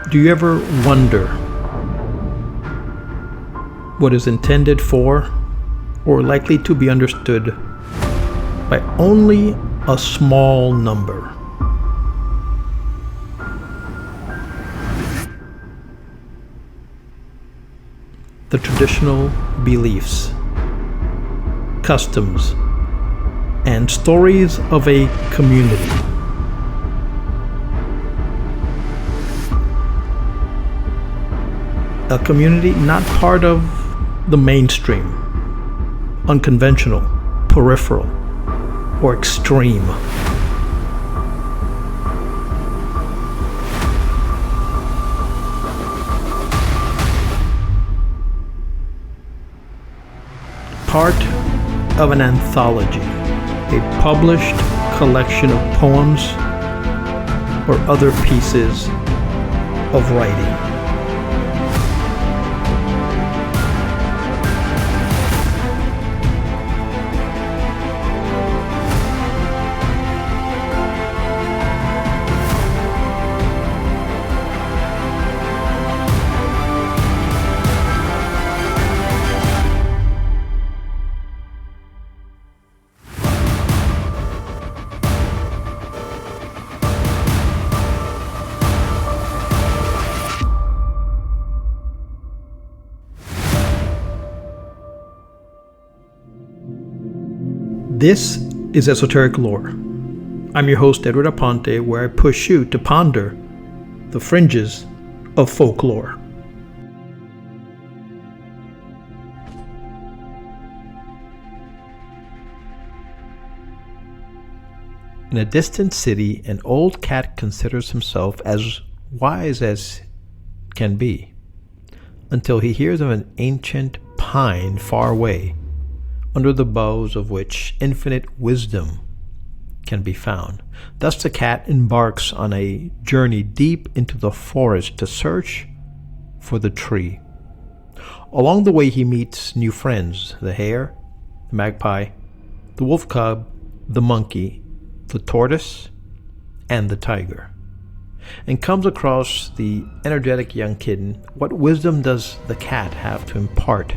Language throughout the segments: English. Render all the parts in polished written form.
Do you ever wonder what is intended for or likely to be understood by only a small number? The traditional beliefs, customs, and stories of a community. A community not part of the mainstream, unconventional, peripheral, or extreme. Part of an anthology, a published collection of poems or other pieces of writing. This is Esoteric Lore. I'm your host, Edward Aponte, where I push you to ponder the fringes of folklore. In a distant city, an old cat considers himself as wise as can be, until he hears of an ancient pine far away, under the boughs of which infinite wisdom can be found. Thus the cat embarks on a journey deep into the forest to search for the tree. Along the way he meets new friends, the hare, the magpie, the wolf cub, the monkey, the tortoise, and the tiger, and comes across the energetic young kitten. What wisdom does the cat have to impart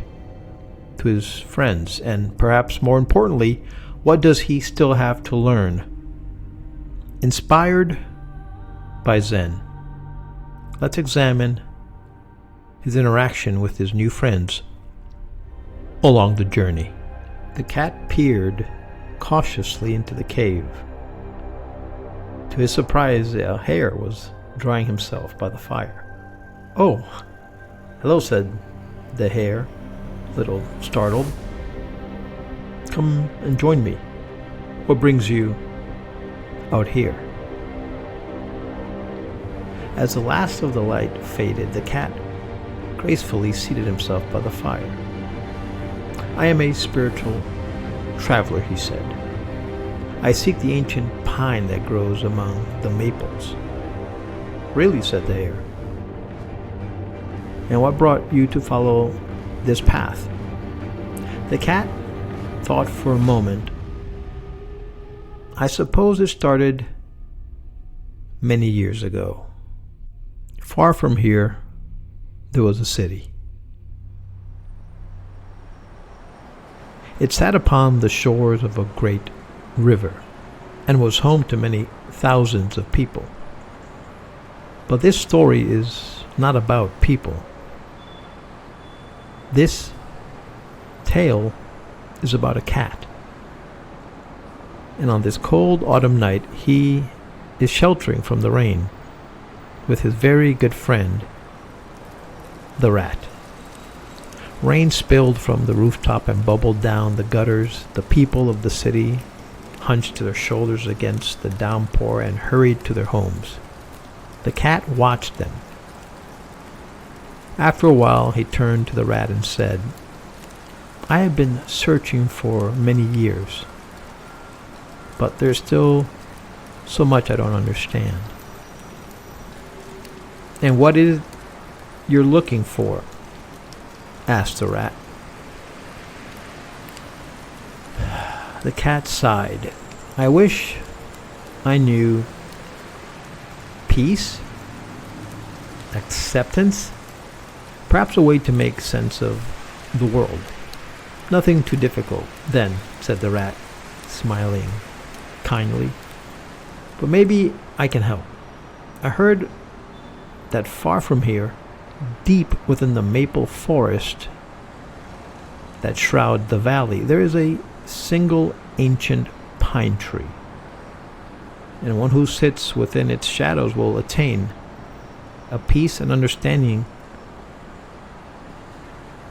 to his friends, and perhaps more importantly, what does he still have to learn? Inspired by Zen, let's examine his interaction with his new friends along the journey. The cat peered cautiously into the cave. To his surprise, a hare was drying himself by the fire. "Oh, hello," said the hare, a little startled. "Come and join me. What brings you out here?" As the last of the light faded, the cat gracefully seated himself by the fire. "I am a spiritual traveler," he said. "I seek the ancient pine that grows among the maples." "Really?" said the hare. "And what brought you to follow this path?" The cat thought for a moment. "I suppose it started many years ago. Far from here, there was a city. It sat upon the shores of a great river and was home to many thousands of people. But this story is not about people. This tale is about a cat. And on this cold autumn night, he is sheltering from the rain with his very good friend, the rat. Rain spilled from the rooftop and bubbled down the gutters. The people of the city hunched their shoulders against the downpour and hurried to their homes. The cat watched them. After a while, he turned to the rat and said, "I have been searching for many years, but there's still so much I don't understand." "And what is it you're looking for?" asked the rat. The cat sighed. "I wish I knew peace acceptance, perhaps a way to make sense of the world. Nothing too difficult, then, said the rat, smiling kindly. But maybe I can help. I heard that far from here, deep within the maple forest that shroud the valley, there is a single ancient pine tree. And one who sits within its shadows will attain a peace and understanding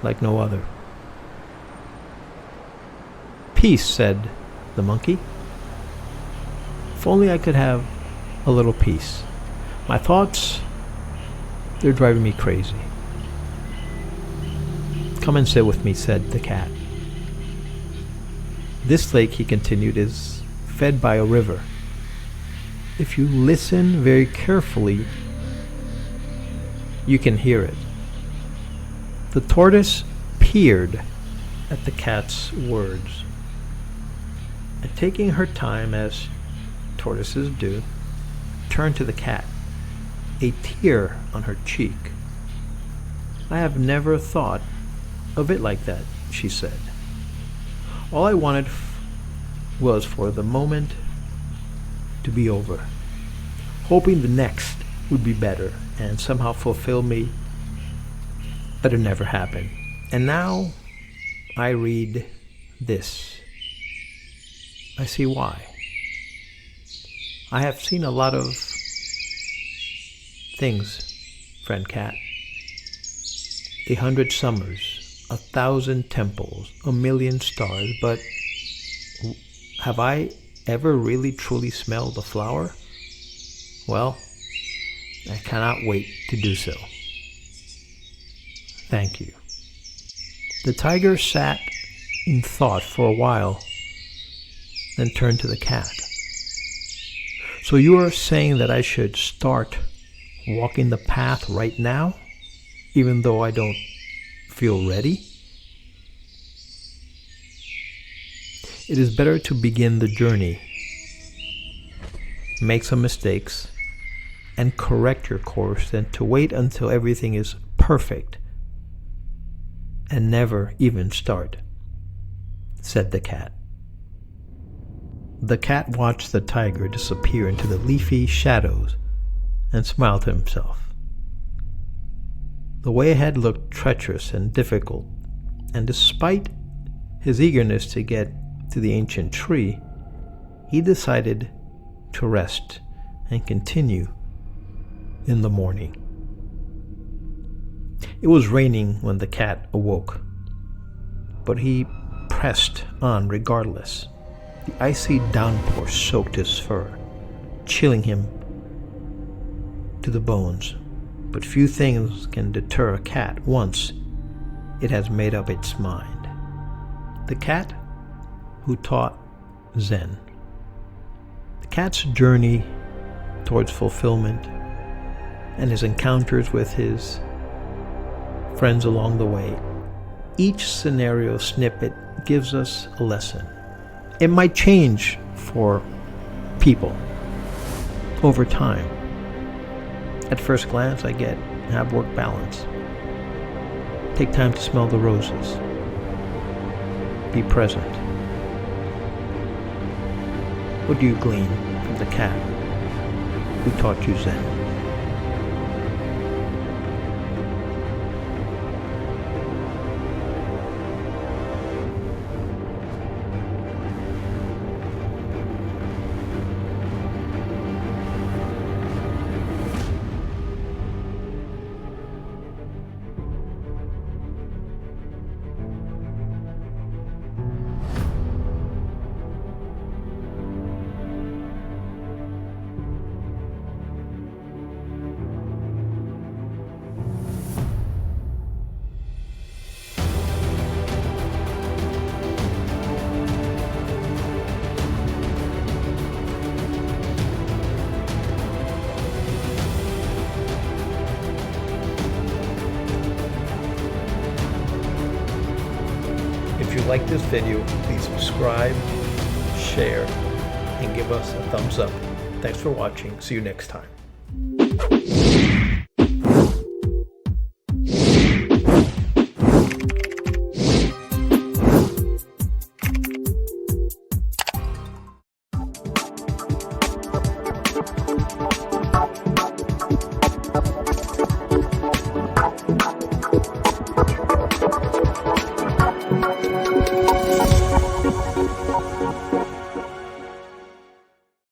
like no other. Peace, said the monkey. If only I could have a little peace. My thoughts, they're driving me crazy. Come and sit with me, said the cat. This lake, he continued, is fed by a river. If you listen very carefully, you can hear it. The tortoise peered at the cat's words, and taking her time, as tortoises do, turned to the cat, a tear on her cheek. I have never thought of it like that, she said. All I wanted was for the moment to be over, hoping the next would be better and somehow fulfill me, but it never happened. And now I read this. I see why. I have seen a lot of things, friend cat. 100 summers, 1,000 temples, 1,000,000 stars, but have I ever really truly smelled a flower? Well, I cannot wait to do so. Thank you. The tiger sat in thought for a while, then turned to the cat. So you are saying that I should start walking the path right now, even though I don't feel ready? It is better to begin the journey, make some mistakes, and correct your course than to wait until everything is perfect and never even start, said the cat. The cat watched the tiger disappear into the leafy shadows and smiled to himself. The way ahead looked treacherous and difficult, and despite his eagerness to get to the ancient tree, he decided to rest and continue in the morning. It was raining when the cat awoke, but he pressed on regardless. The icy downpour soaked his fur, chilling him to the bones. But few things can deter a cat once it has made up its mind. The Cat Who Taught ZEN. The cat's journey towards fulfillment and his encounters with his friends along the way. Each scenario snippet gives us a lesson. It might change for people over time. At first glance, I have work balance. Take time to smell the roses. Be present. What do you glean from the cat who taught you Zen? If you like this video, please subscribe, share, and give us a thumbs up. Thanks for watching. See you next time.